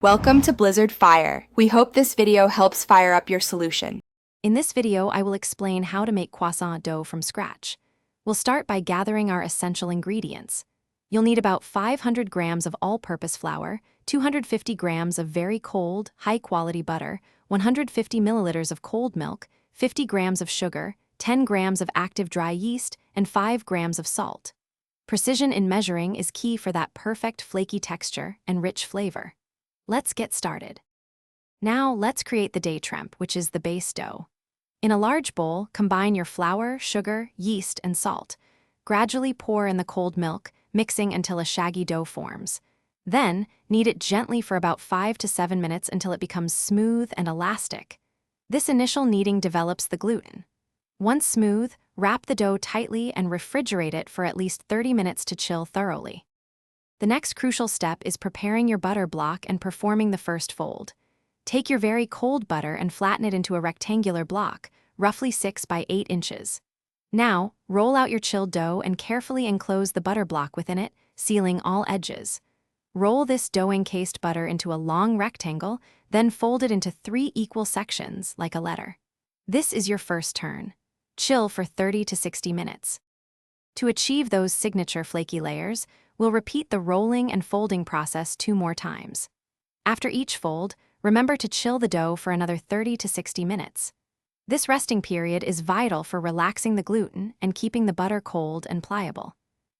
Welcome to Blizzard Fire. We hope this video helps fire up your solution. In this video, I will explain how to make croissant dough from scratch. We'll start by gathering our essential ingredients. You'll need about 500 grams of all-purpose flour, 250 grams of very cold, high-quality butter, 150 milliliters of cold milk, 50 grams of sugar, 10 grams of active dry yeast, and 5 grams of salt. Precision in measuring is key for that perfect flaky texture and rich flavor. Let's get started. Now, let's create the trempe, which is the base dough. In a large bowl, combine your flour, sugar, yeast, and salt. Gradually pour in the cold milk, mixing until a shaggy dough forms. Then, knead it gently for about 5 to 7 minutes until it becomes smooth and elastic. This initial kneading develops the gluten. Once smooth, wrap the dough tightly and refrigerate it for at least 30 minutes to chill thoroughly. The next crucial step is preparing your butter block and performing the first fold. Take your very cold butter and flatten it into a rectangular block, roughly 6 by 8 inches. Now, roll out your chilled dough and carefully enclose the butter block within it, sealing all edges. Roll this dough-encased butter into a long rectangle, then fold it into 3 equal sections, like a letter. This is your first turn. Chill for 30 to 60 minutes. To achieve those signature flaky layers, we'll repeat the rolling and folding process 2 more times. After each fold, remember to chill the dough for another 30 to 60 minutes. This resting period is vital for relaxing the gluten and keeping the butter cold and pliable.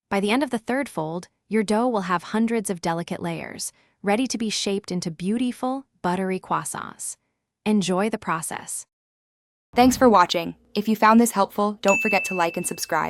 By the end of the third fold, your dough will have hundreds of delicate layers, ready to be shaped into beautiful, buttery croissants. Enjoy the process. Thanks for watching. If you found this helpful, don't forget to like and subscribe.